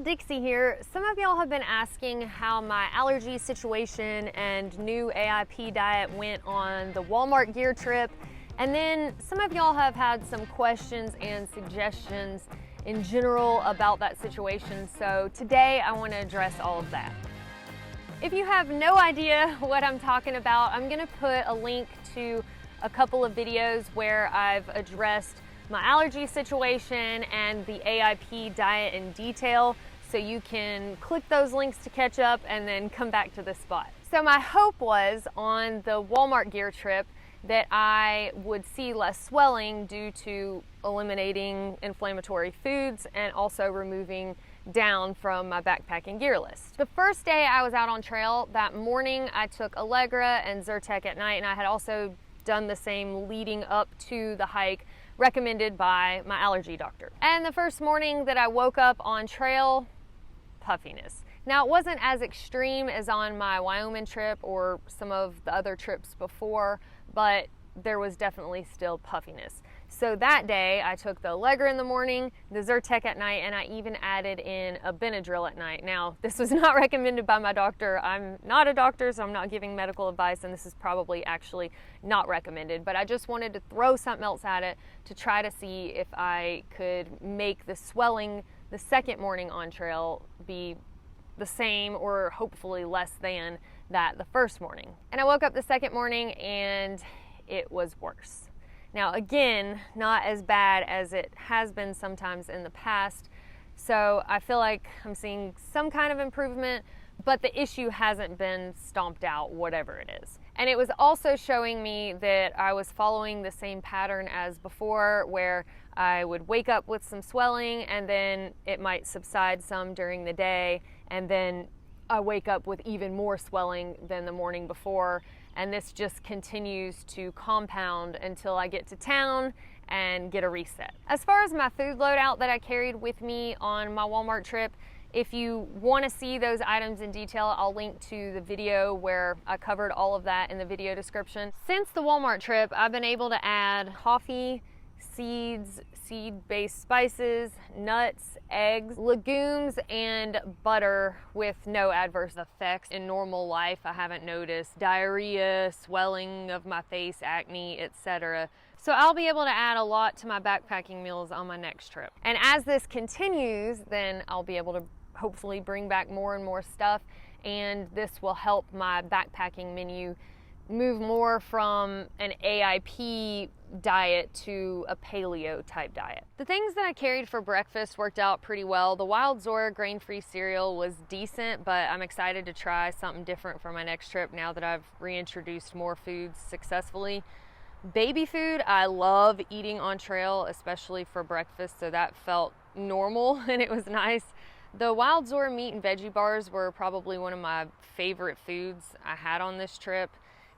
Dixie here. Some of y'all have been asking how my allergy situation and new AIP diet went on the Walmart gear trip. And then some of y'all have had some questions and suggestions in general about that situation. So today I want to address all of that. If you have no idea what I'm talking about, I'm going to put a link to a couple of videos where I've addressed my allergy situation and the AIP diet in detail, so you can click those links to catch up and then come back to this spot. So my hope was on the Walmart gear trip that I would see less swelling due to eliminating inflammatory foods and also removing down from my backpacking gear list. The first day I was out on trail, that morning I took Allegra and Zyrtec at night, and I had also done the same leading up to the hike recommended by my allergy doctor. And the first morning that I woke up on trail, puffiness. Now, it wasn't as extreme as on my Wyoming trip or some of the other trips before, but there was definitely still puffiness. So that day I took the Allegra in the morning, the Zyrtec at night, and I even added in a Benadryl at night. Now, this was not recommended by my doctor. I'm not a doctor, so I'm not giving medical advice, and this is probably actually not recommended, but I just wanted to throw something else at it to try to see if I could make the swelling the second morning on trail be the same or hopefully less than that the first morning. And I woke up the second morning and it was worse. Now again, not as bad as it has been sometimes in the past, so I feel like I'm seeing some kind of improvement, but the issue hasn't been stomped out, whatever it is. And it was also showing me that I was following the same pattern as before, where I would wake up with some swelling and then it might subside some during the day, and then I wake up with even more swelling than the morning before, and this just continues to compound until I get to town and get a reset. As far as my food loadout that I carried with me on my Walmart trip, if you want to see those items in detail, I'll link to the video where I covered all of that in the video description. Since the Walmart trip, I've been able to add coffee, seeds, seed-based spices, nuts, eggs, legumes, and butter with no adverse effects. In normal life, I haven't noticed diarrhea, swelling of my face, acne, etc. So I'll be able to add a lot to my backpacking meals on my next trip. And as this continues, then I'll be able to hopefully bring back more and more stuff, and this will help my backpacking menu move more from an AIP diet to a paleo type diet. The things that I carried for breakfast worked out pretty well. The Wild Zora grain-free cereal was decent, but I'm excited to try something different for my next trip now that I've reintroduced more foods successfully. Baby food, I love eating on trail, especially for breakfast, so that felt normal and it was nice. The Wild Zora meat and veggie bars were probably one of my favorite foods I had on this trip.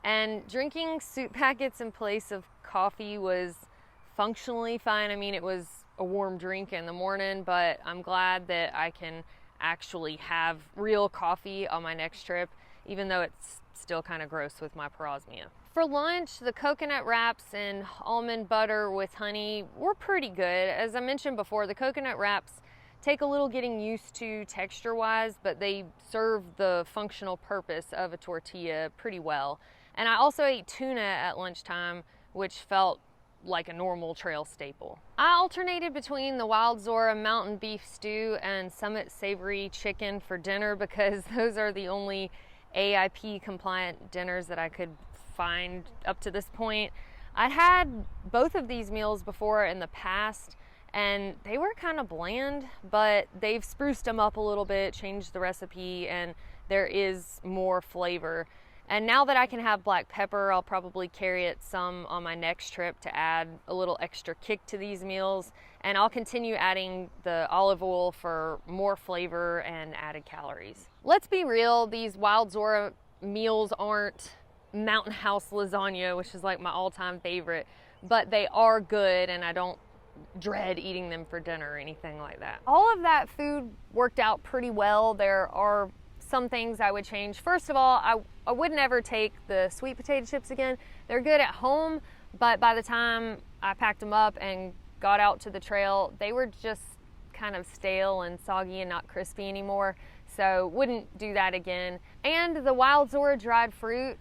And drinking soup packets in place of coffee was functionally fine. I mean, it was a warm drink in the morning, but I'm glad that I can actually have real coffee on my next trip, even though it's still kind of gross with my parosmia. For lunch, the coconut wraps and almond butter with honey were pretty good. As I mentioned before, the coconut wraps take a little getting used to texture-wise, but they serve the functional purpose of a tortilla pretty well. And I also ate tuna at lunchtime, which felt like a normal trail staple. I alternated between the Wild Zora mountain beef stew and Summit savory chicken for dinner because those are the only AIP compliant dinners that I could find up to this point. I'd had both of these meals before in the past, and they were kind of bland, but they've spruced them up a little bit, changed the recipe, and there is more flavor. And now that I can have black pepper, I'll probably carry it some on my next trip to add a little extra kick to these meals. And I'll continue adding the olive oil for more flavor and added calories. Let's be real, these Wild Zora meals aren't Mountain House lasagna, which is like my all-time favorite, but they are good, and I don't dread eating them for dinner or anything like that. All of that food worked out pretty well. There are some things I would change. First of all, I would never take the sweet potato chips again. They're good at home, but by the time I packed them up and got out to the trail, they were just kind of stale and soggy and not crispy anymore, so wouldn't do that again. And the Wild Zora dried fruit,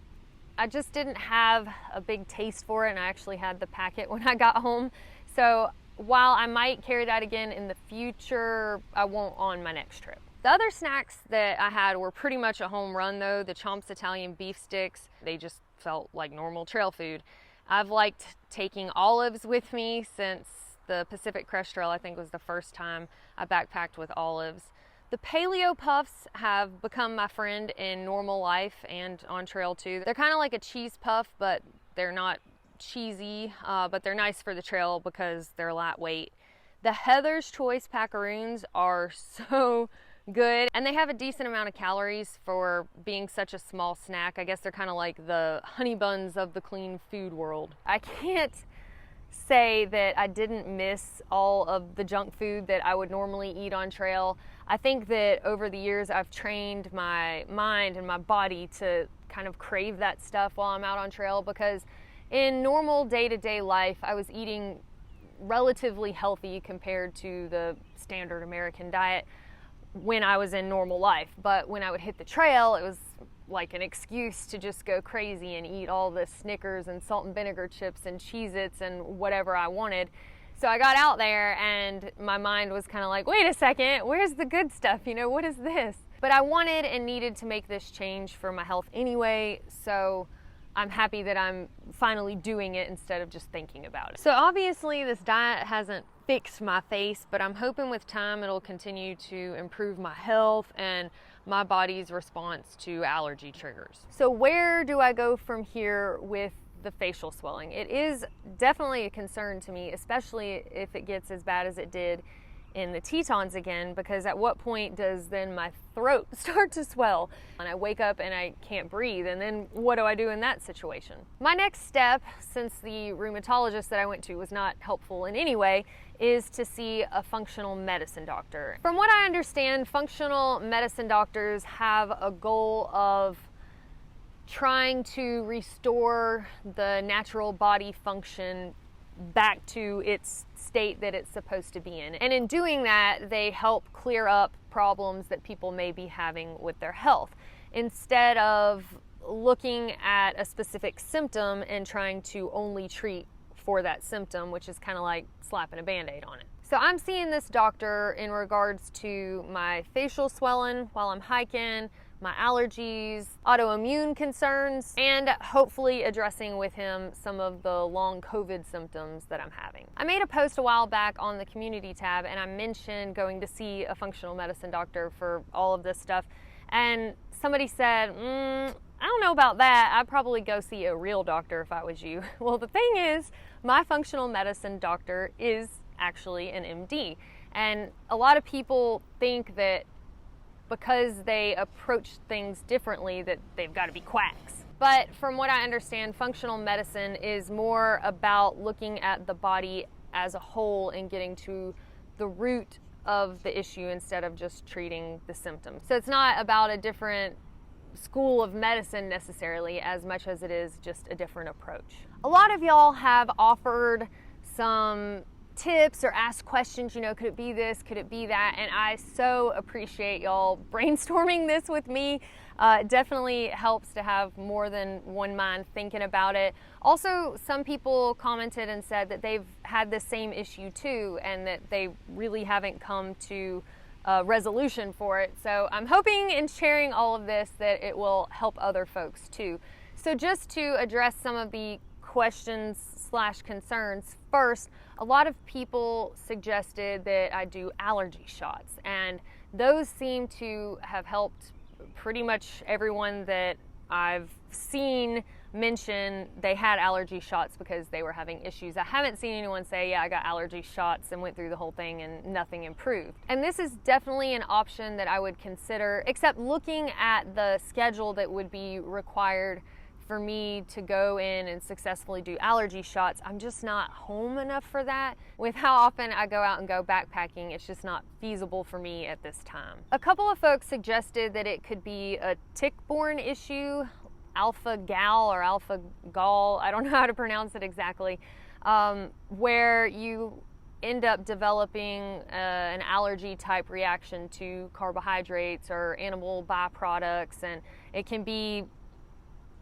I just didn't have a big taste for it, and I actually had the packet when I got home. So while I might carry that again in the future, I won't on my next trip. The other snacks that I had were pretty much a home run though. The Chomps Italian beef sticks, they just felt like normal trail food. I've liked taking olives with me since the Pacific Crest Trail, I think, was the first time I backpacked with olives. The Paleo Puffs have become my friend in normal life and on trail too. They're kind of like a cheese puff, but they're not cheesy, but they're nice for the trail because they're lightweight. The Heather's Choice Packaroons are so good, and they have a decent amount of calories for being such a small snack. I guess they're kind of like the honey buns of the clean food world. I can't say that I didn't miss all of the junk food that I would normally eat on trail. I think that over the years I've trained my mind and my body to kind of crave that stuff while I'm out on trail, because in normal day-to-day life I was eating relatively healthy compared to the standard American diet when I was in normal life. But when I would hit the trail, it was like an excuse to just go crazy and eat all the Snickers and salt and vinegar chips and Cheez-Its and whatever I wanted. So I got out there and my mind was kind of like, wait a second, where's the good stuff? You know, what is this? But I wanted and needed to make this change for my health anyway, so I'm happy that I'm finally doing it instead of just thinking about it. So obviously this diet hasn't fixed my face, but I'm hoping with time it'll continue to improve my health and my body's response to allergy triggers. So where do I go from here with the facial swelling? It is definitely a concern to me, especially if it gets as bad as it did in the Tetons again, because at what point does then my throat start to swell and I wake up and I can't breathe, and then what do I do in that situation? My next step, since the rheumatologist that I went to was not helpful in any way, is to see a functional medicine doctor. From what I understand, functional medicine doctors have a goal of trying to restore the natural body function back to its state that it's supposed to be in. And in doing that, they help clear up problems that people may be having with their health, instead of looking at a specific symptom and trying to only treat for that symptom, which is kind of like slapping a Band-Aid on it. So I'm seeing this doctor in regards to my facial swelling while I'm hiking, my allergies, autoimmune concerns, and hopefully addressing with him some of the long COVID symptoms that I'm having. I made a post a while back on the community tab and I mentioned going to see a functional medicine doctor for all of this stuff, and somebody said, I don't know about that. I'd probably go see a real doctor if I was you. Well, the thing is, my functional medicine doctor is actually an MD, and a lot of people think that because they approach things differently that they've got to be quacks. But from what I understand, functional medicine is more about looking at the body as a whole and getting to the root of the issue instead of just treating the symptoms. So it's not about a different school of medicine necessarily as much as it is just a different approach. A lot of y'all have offered some tips or asked questions, you know, could it be this, could it be that, and I so appreciate y'all brainstorming this with me. It definitely helps to have more than one mind thinking about it. Also, some people commented and said that they've had the same issue too, and that they really haven't come to a resolution for it. So I'm hoping in sharing all of this that it will help other folks too. So just to address some of the questions/concerns first, a lot of people suggested that I do allergy shots, and those seem to have helped pretty much everyone that I've seen mention they had allergy shots because they were having issues. I haven't seen anyone say, yeah, I got allergy shots and went through the whole thing and nothing improved. And this is definitely an option that I would consider, except looking at the schedule that would be required for me to go in and successfully do allergy shots. I'm just not home enough for that. With how often I go out and go backpacking, it's just not feasible for me at this time. A couple of folks suggested that it could be a tick-borne issue, alpha-gal or alpha-gall, I don't know how to pronounce it exactly, where you end up developing an allergy type reaction to carbohydrates or animal byproducts, and it can be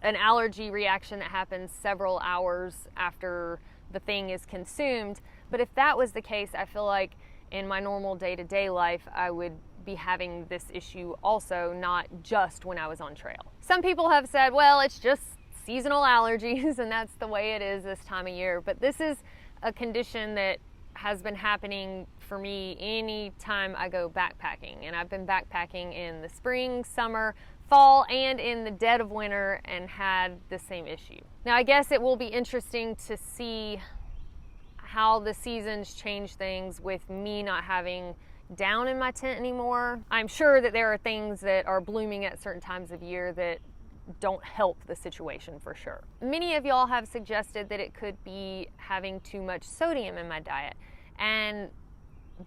an allergy reaction that happens several hours after the thing is consumed. But if that was the case, I feel like in my normal day-to-day life, I would be having this issue also, not just when I was on trail. Some people have said, well, it's just seasonal allergies and that's the way it is this time of year. But this is a condition that has been happening for me any time I go backpacking. And I've been backpacking in the spring, summer, fall, and in the dead of winter and had the same issue. Now, I guess it will be interesting to see how the seasons change things with me not having down in my tent anymore. I'm sure that there are things that are blooming at certain times of year that don't help the situation for sure. Many of y'all have suggested that it could be having too much sodium in my diet, and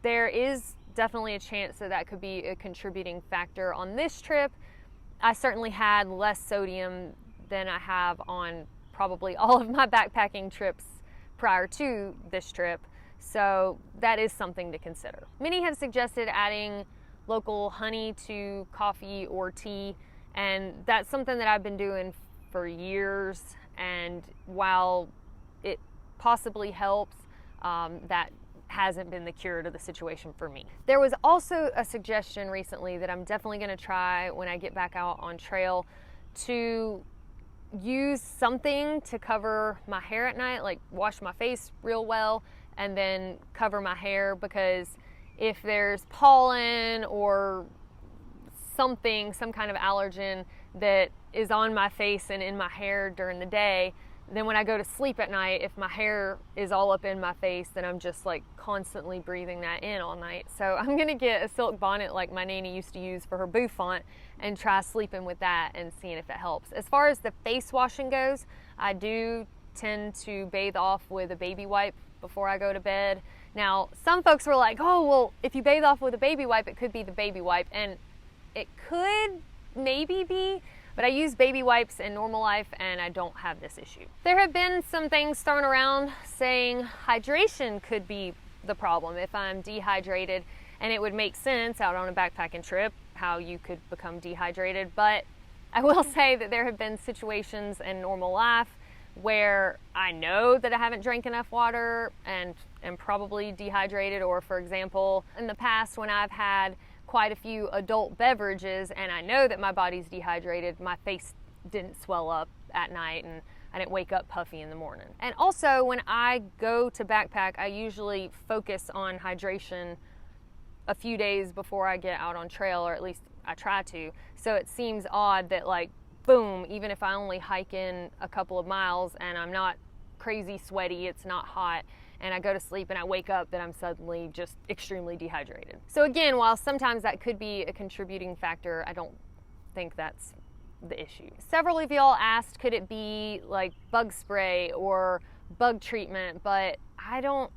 there is definitely a chance that that could be a contributing factor on this trip. I certainly had less sodium than I have on probably all of my backpacking trips prior to this trip, so that is something to consider. Many have suggested adding local honey to coffee or tea, and that's something that I've been doing for years, and while it possibly helps, that hasn't been the cure to the situation for me. There was also a suggestion recently that I'm definitely going to try when I get back out on trail, to use something to cover my hair at night, like wash my face real well and then cover my hair, because if there's pollen or something, some kind of allergen that is on my face and in my hair during the day, then when I go to sleep at night, if my hair is all up in my face, then I'm just like constantly breathing that in all night. So I'm gonna get a silk bonnet like my nanny used to use for her bouffant and try sleeping with that and seeing if it helps. As far as the face washing goes, I do tend to bathe off with a baby wipe before I go to bed. Now, some folks were like, oh, well, if you bathe off with a baby wipe, it could be the baby wipe. And it could maybe be, but I use baby wipes in normal life and I don't have this issue. There have been some things thrown around saying hydration could be the problem if I'm dehydrated, and it would make sense out on a backpacking trip how you could become dehydrated. But I will say that there have been situations in normal life where I know that I haven't drank enough water and am probably dehydrated, or for example, in the past when I've had quite a few adult beverages and I know that my body's dehydrated, my face didn't swell up at night and I didn't wake up puffy in the morning. And also when I go to backpack, I usually focus on hydration a few days before I get out on trail, or at least I try to. So it seems odd that, like, boom, even if I only hike in a couple of miles and I'm not crazy sweaty, it's not hot, and I go to sleep and I wake up, that I'm suddenly just extremely dehydrated. So again, while sometimes that could be a contributing factor, I don't think that's the issue. Several of y'all asked, could it be like bug spray or bug treatment, but I don't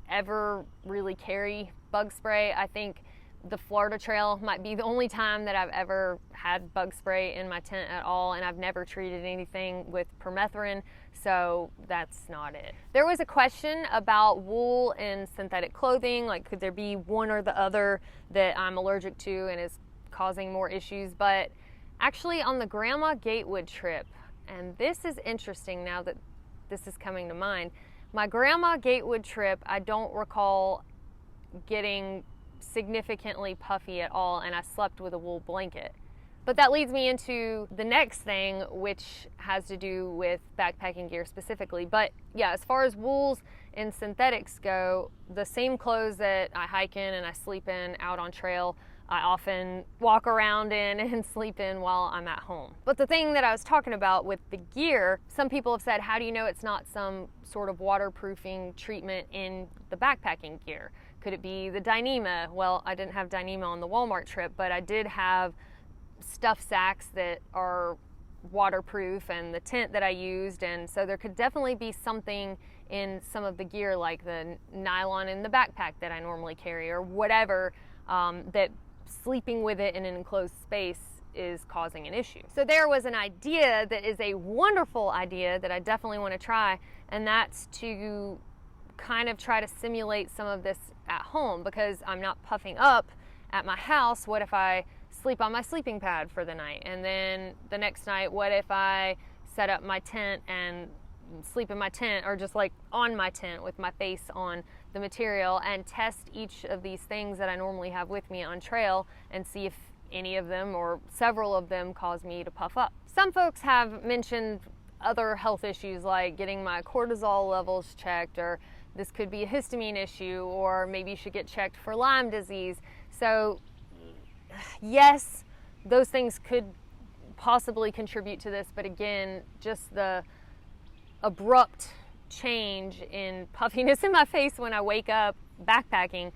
ever really carry bug spray. I think the Florida trail might be the only time that I've ever had bug spray in my tent at all, and I've never treated anything with permethrin, so that's not it. There was a question about wool in synthetic clothing, like could there be one or the other that I'm allergic to and is causing more issues, but actually on the Grandma Gatewood trip, and this is interesting now that this is coming to mind, my Grandma Gatewood trip, I don't recall getting significantly puffy at all, and I slept with a wool blanket. But that leads me into the next thing, which has to do with backpacking gear specifically. But yeah, as far as wools and synthetics go, the same clothes that I hike in and I sleep in out on trail, I often walk around in and sleep in while I'm at home. But the thing that I was talking about with the gear, some people have said, how do you know it's not some sort of waterproofing treatment in the backpacking gear? Could it be the Dyneema? Well, I didn't have Dyneema on the Walmart trip, but I did have stuff sacks that are waterproof and the tent that I used, and so there could definitely be something in some of the gear, like the nylon in the backpack that I normally carry, or whatever, that sleeping with it in an enclosed space is causing an issue. So there was an idea that is a wonderful idea that I definitely want to try, and that's to kind of try to simulate some of this at home because I'm not puffing up at my house. What if I sleep on my sleeping pad for the night? And then the next night, what if I set up my tent and sleep in my tent, or just like on my tent with my face on the material, and test each of these things that I normally have with me on trail and see if any of them or several of them cause me to puff up. Some folks have mentioned other health issues like getting my cortisol levels checked, or this could be a histamine issue, or maybe you should get checked for Lyme disease. So yes, those things could possibly contribute to this, but again, just the abrupt change in puffiness in my face when I wake up backpacking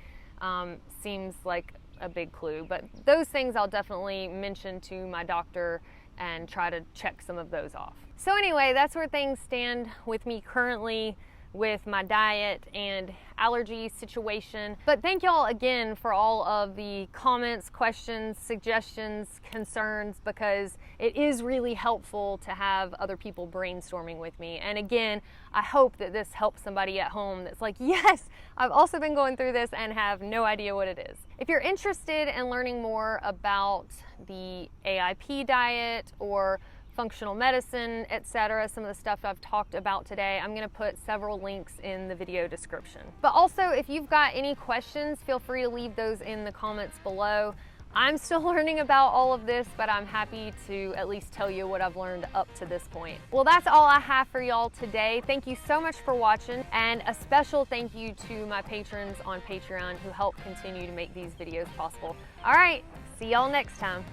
seems like a big clue. But those things I'll definitely mention to my doctor and try to check some of those off. So anyway, that's where things stand with me currently with my diet and allergy situation. But thank y'all again for all of the comments, questions, suggestions, concerns, because it is really helpful to have other people brainstorming with me. And again, I hope that this helps somebody at home that's like, yes, I've also been going through this and have no idea what it is. If you're interested in learning more about the AIP diet or functional medicine, etc., some of the stuff I've talked about today, I'm going to put several links in the video description. But also, if you've got any questions, feel free to leave those in the comments below. I'm still learning about all of this, but I'm happy to at least tell you what I've learned up to this point. Well, that's all I have for y'all today. Thank you so much for watching, and a special thank you to my patrons on Patreon who help continue to make these videos possible. All right, see y'all next time.